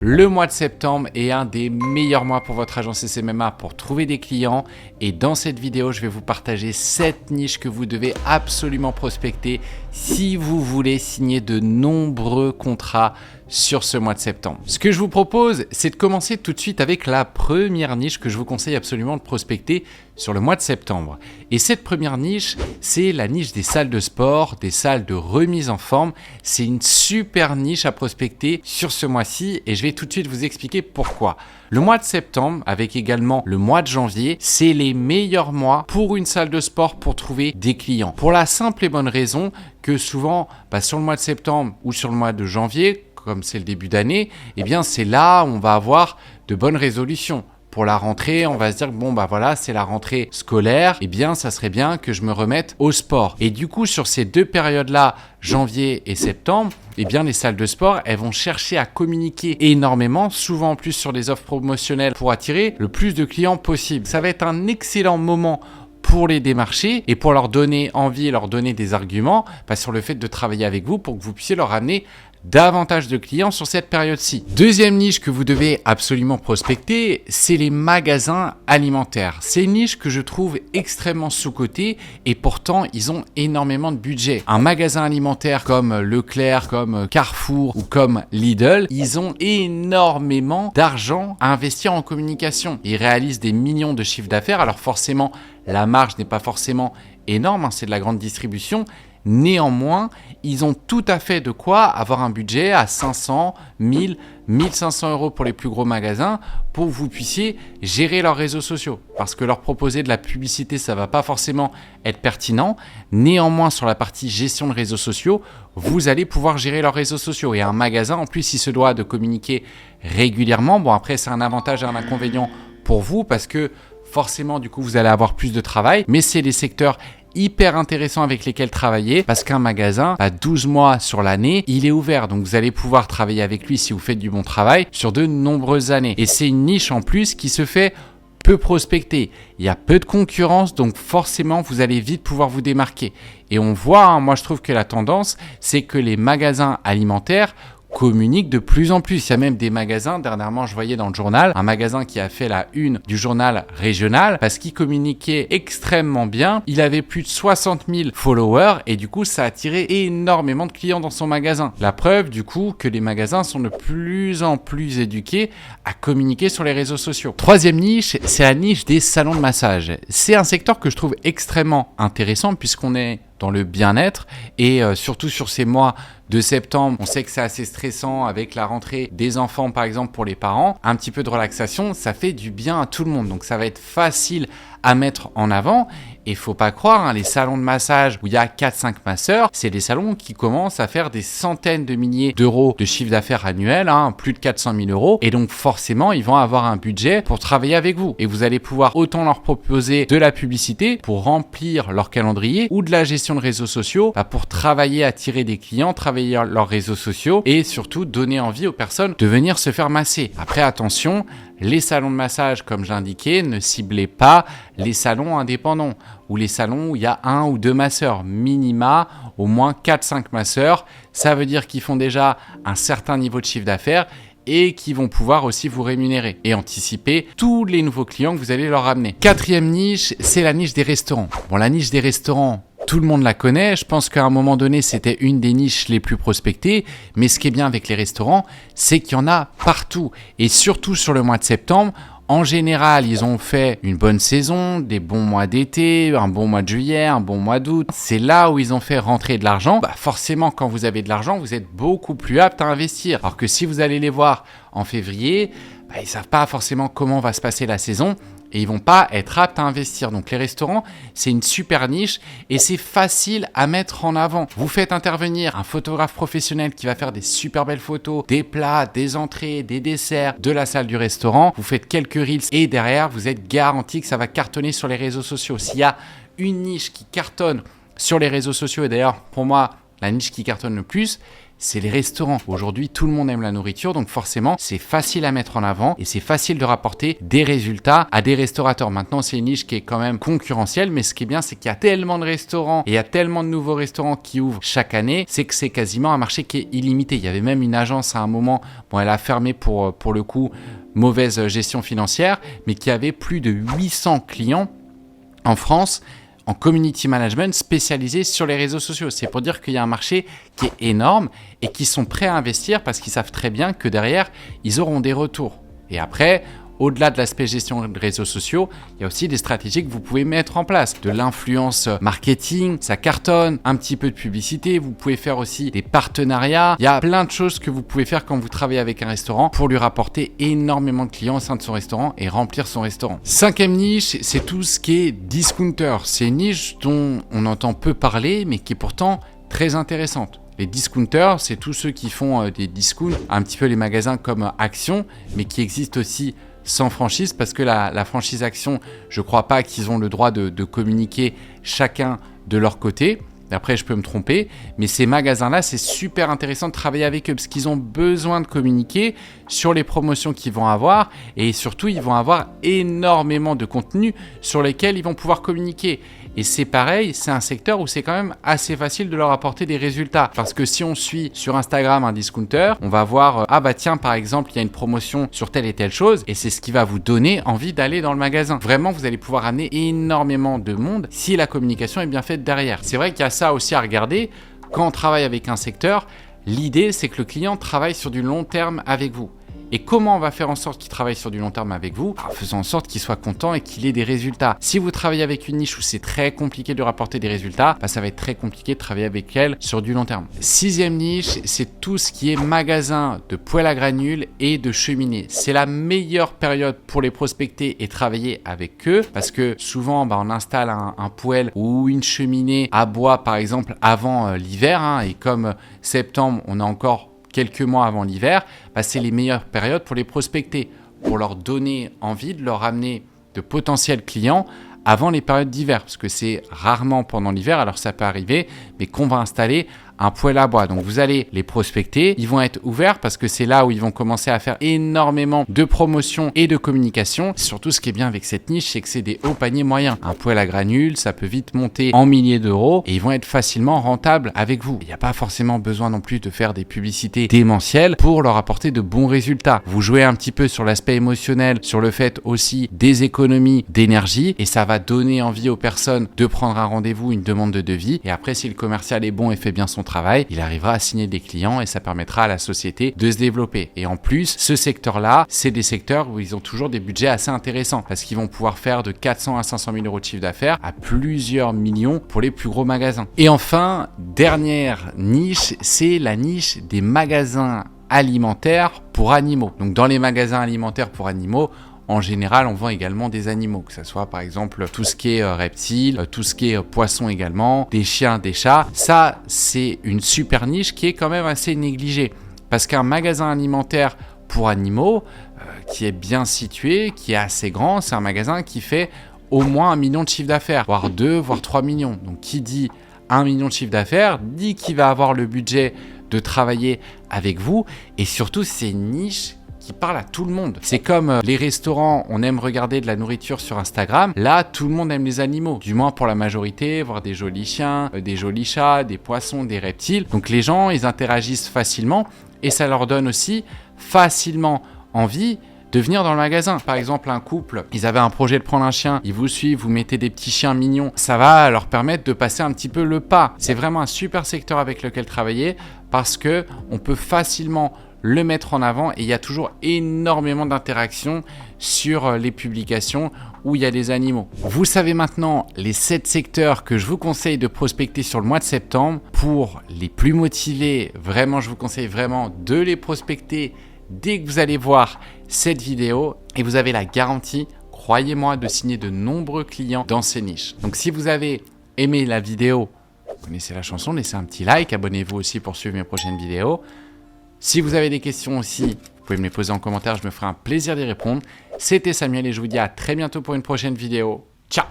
Le mois de septembre est un des meilleurs mois pour votre agence SMMA pour trouver des clients et dans cette vidéo, je vais vous partager 7 niches que vous devez absolument prospecter si vous voulez signer de nombreux contrats sur ce mois de septembre. Ce que je vous propose, c'est de commencer tout de suite avec la première niche que je vous conseille absolument de prospecter sur le mois de septembre. Et cette première niche, c'est la niche des salles de sport, des salles de remise en forme. C'est une super niche à prospecter sur ce mois-ci et je vais tout de suite vous expliquer pourquoi. Le mois de septembre, avec également le mois de janvier, c'est les meilleurs mois pour une salle de sport pour trouver des clients. Pour la simple et bonne raison que souvent, sur le mois de septembre ou sur le mois de janvier, comme c'est le début d'année, eh bien c'est là où on va avoir de bonnes résolutions. Pour la rentrée, on va se dire que c'est la rentrée scolaire, eh bien ça serait bien que je me remette au sport. Et du coup, sur ces deux périodes-là, janvier et septembre, eh bien les salles de sport, elles vont chercher à communiquer énormément, souvent en plus sur des offres promotionnelles pour attirer le plus de clients possible. Ça va être un excellent moment pour les démarcher et pour leur donner envie et leur donner des arguments sur le fait de travailler avec vous pour que vous puissiez leur amener davantage de clients sur cette période-ci. Deuxième niche que vous devez absolument prospecter, c'est les magasins alimentaires. C'est une niche que je trouve extrêmement sous-cotée et pourtant ils ont énormément de budget. Un magasin alimentaire comme Leclerc, comme Carrefour ou comme Lidl, ils ont énormément d'argent à investir en communication. Ils réalisent des millions de chiffres d'affaires, alors forcément la marge n'est pas forcément énorme, c'est de la grande distribution. Néanmoins, ils ont tout à fait de quoi avoir un budget à 500, 1000, 1500 euros pour les plus gros magasins pour que vous puissiez gérer leurs réseaux sociaux. Parce que leur proposer de la publicité, ça va pas forcément être pertinent. Néanmoins, sur la partie gestion de réseaux sociaux, vous allez pouvoir gérer leurs réseaux sociaux. Et un magasin, en plus, il se doit de communiquer régulièrement. Bon, après, c'est un avantage et un inconvénient pour vous parce que forcément, du coup, vous allez avoir plus de travail. Mais c'est des secteurs hyper intéressant avec lesquels travailler parce qu'un magasin, 12 mois sur l'année, il est ouvert. Donc, vous allez pouvoir travailler avec lui si vous faites du bon travail sur de nombreuses années. Et c'est une niche en plus qui se fait peu prospecter. Il y a peu de concurrence, donc forcément, vous allez vite pouvoir vous démarquer. Et on voit, moi je trouve que la tendance, c'est que les magasins alimentaires communiquent de plus en plus. Il y a même des magasins, dernièrement je voyais dans le journal, un magasin qui a fait la une du journal régional parce qu'il communiquait extrêmement bien. Il avait plus de 60 000 followers et du coup ça a attiré énormément de clients dans son magasin. La preuve du coup que les magasins sont de plus en plus éduqués à communiquer sur les réseaux sociaux. Troisième niche, c'est la niche des salons de massage. C'est un secteur que je trouve extrêmement intéressant puisqu'on est dans le bien-être et surtout sur ces mois de septembre, on sait que c'est assez stressant avec la rentrée des enfants par exemple pour les parents. Un petit peu de relaxation, ça fait du bien à tout le monde. Donc ça va être facile à mettre en avant. Et faut pas croire, les salons de massage où il y a 4-5 masseurs, c'est des salons qui commencent à faire des centaines de milliers d'euros de chiffre d'affaires annuel, plus de 400 000 euros. Et donc forcément, ils vont avoir un budget pour travailler avec vous. Et vous allez pouvoir autant leur proposer de la publicité pour remplir leur calendrier ou de la gestion de réseaux sociaux pour travailler, attirer des clients, travailler leurs réseaux sociaux et surtout donner envie aux personnes de venir se faire masser. Après, attention, les salons de massage, comme j'indiquais, ne ciblez pas les salons indépendants ou les salons où il y a 1 ou 2 masseurs, minima, au moins 4-5 masseurs. Ça veut dire qu'ils font déjà un certain niveau de chiffre d'affaires et qui vont pouvoir aussi vous rémunérer et anticiper tous les nouveaux clients que vous allez leur amener. Quatrième niche, c'est la niche des restaurants. Bon, la niche des restaurants, tout le monde la connaît. Je pense qu'à un moment donné, c'était une des niches les plus prospectées. Mais ce qui est bien avec les restaurants, c'est qu'il y en a partout. Et surtout sur le mois de septembre, en général, ils ont fait une bonne saison, des bons mois d'été, un bon mois de juillet, un bon mois d'août. C'est là où ils ont fait rentrer de l'argent. Forcément, quand vous avez de l'argent, vous êtes beaucoup plus apte à investir. Alors que si vous allez les voir en février, ils ne savent pas forcément comment va se passer la saison. Et ils vont pas être aptes à investir. Donc les restaurants, c'est une super niche et c'est facile à mettre en avant. Vous faites intervenir un photographe professionnel qui va faire des super belles photos, des plats, des entrées, des desserts de la salle du restaurant. Vous faites quelques reels et derrière, vous êtes garanti que ça va cartonner sur les réseaux sociaux. S'il y a une niche qui cartonne sur les réseaux sociaux, et d'ailleurs pour moi, la niche qui cartonne le plus, c'est les restaurants. Aujourd'hui, tout le monde aime la nourriture, donc forcément, c'est facile à mettre en avant et c'est facile de rapporter des résultats à des restaurateurs. Maintenant, c'est une niche qui est quand même concurrentielle, mais ce qui est bien, c'est qu'il y a tellement de restaurants et il y a tellement de nouveaux restaurants qui ouvrent chaque année, c'est que c'est quasiment un marché qui est illimité. Il y avait même une agence à un moment, bon, elle a fermé pour le coup, mauvaise gestion financière, mais qui avait plus de 800 clients en France en community management spécialisé sur les réseaux sociaux. C'est pour dire qu'il y a un marché qui est énorme et qui sont prêts à investir parce qu'ils savent très bien que derrière, ils auront des retours. Et après, au-delà de l'aspect gestion de réseaux sociaux, il y a aussi des stratégies que vous pouvez mettre en place. De l'influence marketing, ça cartonne, un petit peu de publicité, vous pouvez faire aussi des partenariats. Il y a plein de choses que vous pouvez faire quand vous travaillez avec un restaurant pour lui rapporter énormément de clients au sein de son restaurant et remplir son restaurant. Cinquième niche, c'est tout ce qui est discounter. C'est une niche dont on entend peu parler, mais qui est pourtant très intéressante. Les discounters, c'est tous ceux qui font des discounts, un petit peu les magasins comme Action, mais qui existent aussi sans franchise, parce que la franchise Action, je ne crois pas qu'ils ont le droit de communiquer chacun de leur côté. Après, je peux me tromper, mais ces magasins-là, c'est super intéressant de travailler avec eux parce qu'ils ont besoin de communiquer sur les promotions qu'ils vont avoir et surtout, ils vont avoir énormément de contenu sur lesquels ils vont pouvoir communiquer. Et c'est pareil, c'est un secteur où c'est quand même assez facile de leur apporter des résultats. Parce que si on suit sur Instagram un discounter, on va voir, ah bah tiens, par exemple, il y a une promotion sur telle et telle chose, et c'est ce qui va vous donner envie d'aller dans le magasin. Vraiment, vous allez pouvoir amener énormément de monde si la communication est bien faite derrière. C'est vrai qu'il y a ça aussi à regarder. Quand on travaille avec un secteur, l'idée, c'est que le client travaille sur du long terme avec vous. Et comment on va faire en sorte qu'il travaille sur du long terme avec vous? En faisant en sorte qu'il soit content et qu'il ait des résultats. Si vous travaillez avec une niche où c'est très compliqué de rapporter des résultats, bah ça va être très compliqué de travailler avec elle sur du long terme. Sixième niche, c'est tout ce qui est magasin de poêles à granules et de cheminées. C'est la meilleure période pour les prospecter et travailler avec eux parce que souvent, bah, on installe un poêle ou une cheminée à bois, par exemple, avant l'hiver. Et comme septembre, on a encore quelques mois avant l'hiver, bah, c'est les meilleures périodes pour les prospecter, pour leur donner envie de leur ramener de potentiels clients avant les périodes d'hiver, parce que c'est rarement pendant l'hiver, alors ça peut arriver, mais qu'on va installer un poêle à bois. Donc vous allez les prospecter, ils vont être ouverts parce que c'est là où ils vont commencer à faire énormément de promotions et de communication. Surtout ce qui est bien avec cette niche, c'est que c'est des hauts paniers moyens. Un poêle à granules, ça peut vite monter en milliers d'euros et ils vont être facilement rentables avec vous. Il n'y a pas forcément besoin non plus de faire des publicités démentielles pour leur apporter de bons résultats. Vous jouez un petit peu sur l'aspect émotionnel, sur le fait aussi des économies d'énergie et ça va donner envie aux personnes de prendre un rendez-vous, une demande de devis. Et après, si le commercial est bon et fait bien son travail, il arrivera à signer des clients et ça permettra à la société de se développer. Et en plus, ce secteur-là, c'est des secteurs où ils ont toujours des budgets assez intéressants parce qu'ils vont pouvoir faire de 400 à 500 000 euros de chiffre d'affaires à plusieurs millions pour les plus gros magasins. Et enfin, dernière niche, c'est la niche des magasins alimentaires pour animaux. Donc dans les magasins alimentaires pour animaux, en général, on vend également des animaux, que ce soit par exemple tout ce qui est reptiles, tout ce qui est poissons également, des chiens, des chats. Ça, c'est une super niche qui est quand même assez négligée. Parce qu'un magasin alimentaire pour animaux, qui est bien situé, qui est assez grand, c'est un magasin qui fait au moins 1 million de chiffre d'affaires, voire 2, voire 3 millions. Donc qui dit 1 million de chiffre d'affaires, dit qu'il va avoir le budget de travailler avec vous. Et surtout, c'est une niche qui parle à tout le monde. C'est comme les restaurants, on aime regarder de la nourriture sur Instagram. Là, tout le monde aime les animaux, du moins pour la majorité, voir des jolis chiens, des jolis chats, des poissons, des reptiles. Donc les gens, ils interagissent facilement et ça leur donne aussi facilement envie de venir dans le magasin. Par exemple, un couple, ils avaient un projet de prendre un chien, ils vous suivent, vous mettez des petits chiens mignons, ça va leur permettre de passer un petit peu le pas. C'est vraiment un super secteur avec lequel travailler parce que on peut facilement le mettre en avant et il y a toujours énormément d'interactions sur les publications où il y a des animaux. Vous savez maintenant les 7 secteurs que je vous conseille de prospecter sur le mois de septembre. Pour les plus motivés, vraiment, je vous conseille vraiment de les prospecter dès que vous allez voir cette vidéo et vous avez la garantie, croyez-moi, de signer de nombreux clients dans ces niches. Donc si vous avez aimé la vidéo, vous connaissez la chanson, laissez un petit like, abonnez-vous aussi pour suivre mes prochaines vidéos. Si vous avez des questions aussi, vous pouvez me les poser en commentaire, je me ferai un plaisir d'y répondre. C'était Samuel et je vous dis à très bientôt pour une prochaine vidéo. Ciao!